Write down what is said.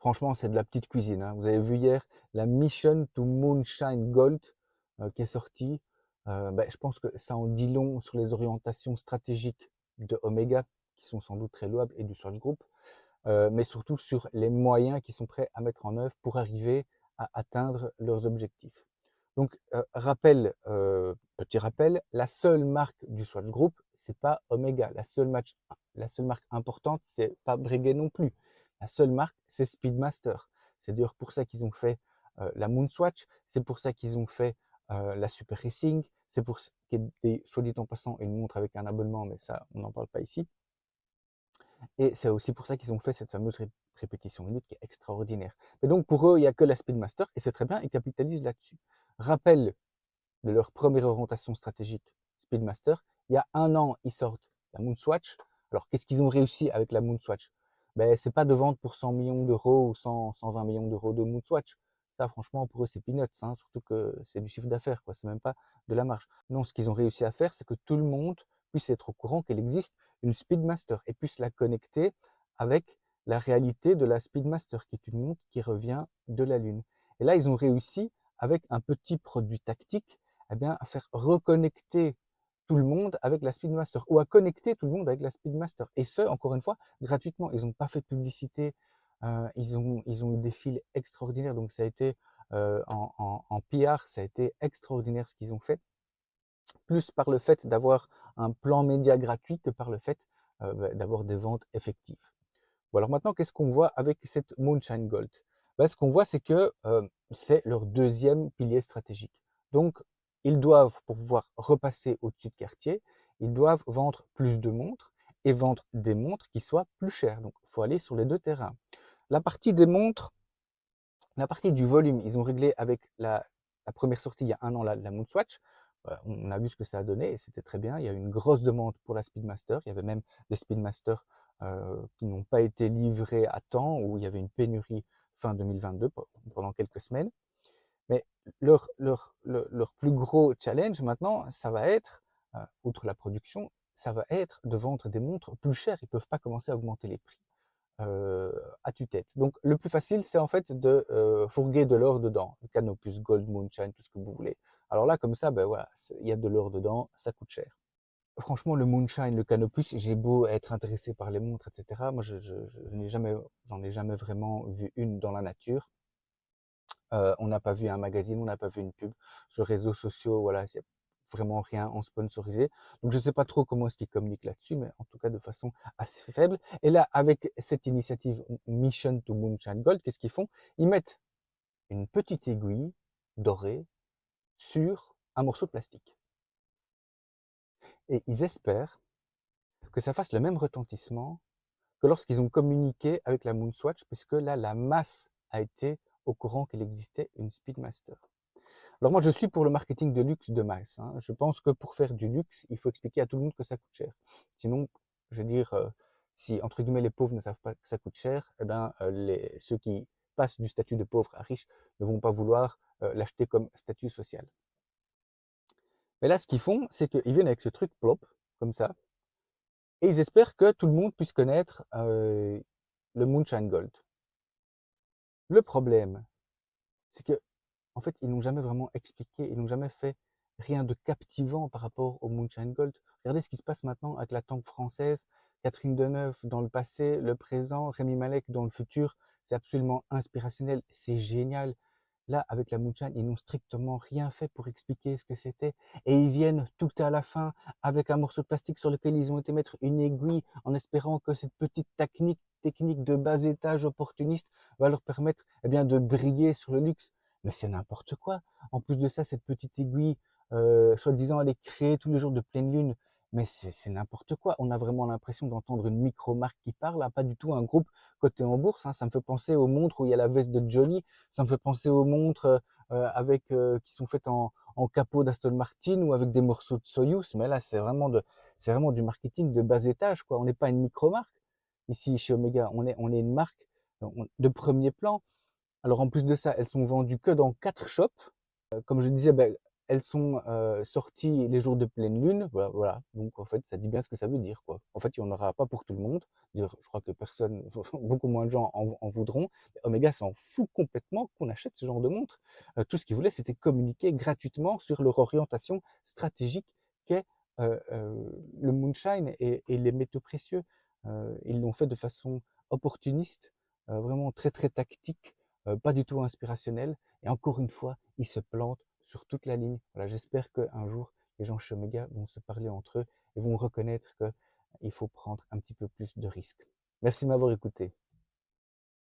Franchement, c'est de la petite cuisine, hein. Vous avez vu hier la Mission to Moonshine Gold qui est sortie. Je pense que ça en dit long sur les orientations stratégiques de Omega, qui sont sans doute très louables, et du Swatch Group, mais surtout sur les moyens qu'ils sont prêts à mettre en œuvre pour arriver à atteindre leurs objectifs. Donc, petit rappel, la seule marque du Swatch Group, c'est pas Omega. La seule marque importante, c'est pas Breguet non plus. La seule marque, c'est Speedmaster. C'est d'ailleurs pour ça qu'ils ont fait la Moonswatch, c'est pour ça qu'ils ont fait la Super Racing, c'est pour ça qu'il y a soit dit en passant, une montre avec un abonnement, mais ça, on n'en parle pas ici. Et c'est aussi pour ça qu'ils ont fait cette fameuse répétition minute qui est extraordinaire. Mais donc pour eux, il n'y a que la Speedmaster, et c'est très bien, ils capitalisent là-dessus. Rappel de leur première orientation stratégique Speedmaster, il y a un an, ils sortent la Moonswatch. Alors qu'est-ce qu'ils ont réussi avec la Moonswatch? C'est pas de vendre pour 100 millions d'euros ou 120 millions d'euros de Moonswatch. Ça, franchement, pour eux, c'est peanuts, hein, surtout que c'est du chiffre d'affaires, quoi. C'est même pas de la marge. Non, ce qu'ils ont réussi à faire, c'est que tout le monde puisse être au courant qu'elle existe une Speedmaster et puisse la connecter avec la réalité de la Speedmaster, qui est une montre qui revient de la Lune. Et là, ils ont réussi, avec un petit produit tactique, à faire reconnecter tout le monde avec la Speedmaster, ou à connecter tout le monde avec la Speedmaster. Et ce, encore une fois, gratuitement. Ils n'ont pas fait de publicité, ils ont eu des fils extraordinaires, donc ça a été en PR, ça a été extraordinaire ce qu'ils ont fait, plus par le fait d'avoir un plan média gratuit que par le fait d'avoir des ventes effectives. Bon, alors maintenant, qu'est-ce qu'on voit avec cette Moonshine Gold? Ce qu'on voit, c'est que c'est leur deuxième pilier stratégique. Donc, ils doivent, pour pouvoir repasser au-dessus de Cartier, ils doivent vendre plus de montres et vendre des montres qui soient plus chères. Donc, il faut aller sur les deux terrains. La partie des montres, la partie du volume, ils ont réglé avec la première sortie il y a un an, la Moonswatch. On a vu ce que ça a donné et c'était très bien. Il y a eu une grosse demande pour la Speedmaster. Il y avait même des Speedmasters qui n'ont pas été livrés à temps, où il y avait une pénurie fin 2022 pendant quelques semaines. Mais leur plus gros challenge maintenant, ça va être, outre la production, ça va être de vendre des montres plus chères. Ils ne peuvent pas commencer à augmenter les prix à tue-tête. Donc le plus facile, c'est en fait de fourguer de l'or dedans, le Canopus, Gold, Moonshine, tout ce que vous voulez. Alors là, comme ça, voilà, il y a de l'or dedans, ça coûte cher. Franchement, le Moonshine, le Canopus, j'ai beau être intéressé par les montres, etc. Moi, j'en ai jamais vraiment vu une dans la nature. On n'a pas vu un magazine, on n'a pas vu une pub sur les réseaux sociaux, voilà, c'est vraiment rien en sponsorisé. Donc je ne sais pas trop comment est-ce qu'ils communiquent là-dessus, mais en tout cas de façon assez faible. Et là, avec cette initiative Mission to Moonshine Gold, qu'est-ce qu'ils font? Ils mettent une petite aiguille dorée sur un morceau de plastique. Et ils espèrent que ça fasse le même retentissement que lorsqu'ils ont communiqué avec la Moonswatch, puisque là, la masse a été au courant qu'il existait une Speedmaster. Alors moi, je suis pour le marketing de luxe de masse, hein. Je pense que pour faire du luxe, il faut expliquer à tout le monde que ça coûte cher. Sinon, je veux dire, si entre guillemets les pauvres ne savent pas que ça coûte cher, ceux qui passent du statut de pauvre à riche ne vont pas vouloir l'acheter comme statut social. Mais là, ce qu'ils font, c'est qu'ils viennent avec ce truc plop, comme ça, et ils espèrent que tout le monde puisse connaître le Moonshine Gold. Le problème, c'est que en fait, ils n'ont jamais vraiment expliqué, ils n'ont jamais fait rien de captivant par rapport au Moonshine Gold. Regardez ce qui se passe maintenant avec la tank française, Catherine Deneuve dans le passé, le présent, Rémi Malek dans le futur. C'est absolument inspirationnel, c'est génial. Là, avec la Moonshine, ils n'ont strictement rien fait pour expliquer ce que c'était. Et ils viennent tout à la fin avec un morceau de plastique sur lequel ils ont été mettre une aiguille en espérant que cette petite technique de bas étage opportuniste va leur permettre de briller sur le luxe. Mais c'est n'importe quoi. En plus de ça, cette petite aiguille, soi-disant, elle est créée tous les jours de pleine lune. Mais c'est n'importe quoi. On a vraiment l'impression d'entendre une micro-marque qui parle, hein, pas du tout un groupe coté en bourse, hein. Ça me fait penser aux montres où il y a la veste de Johnny. Ça me fait penser aux montres qui sont faites en capot d'Aston Martin ou avec des morceaux de Soyuz. Mais là, c'est vraiment du marketing de bas étage, quoi. On n'est pas une micro-marque. Ici, chez Omega, on est une marque de premier plan. Alors en plus de ça, elles sont vendues que dans 4 shops. Comme je disais, elles sont sorties les jours de pleine lune, voilà, voilà. Donc en fait, ça dit bien ce que ça veut dire, quoi. En fait, il n'y en aura pas pour tout le monde. D'ailleurs, je crois que personne, beaucoup moins de gens en voudront. Omega s'en fout complètement qu'on achète ce genre de montre. Tout ce qu'ils voulaient, c'était communiquer gratuitement sur leur orientation stratégique qu'est le moonshine et les métaux précieux. Ils l'ont fait de façon opportuniste, vraiment très très tactique, pas du tout inspirationnelle. Et encore une fois, ils se plantent sur toute la ligne. Voilà, j'espère qu'un jour, les gens chez Omega vont se parler entre eux et vont reconnaître qu'il faut prendre un petit peu plus de risques. Merci de m'avoir écouté.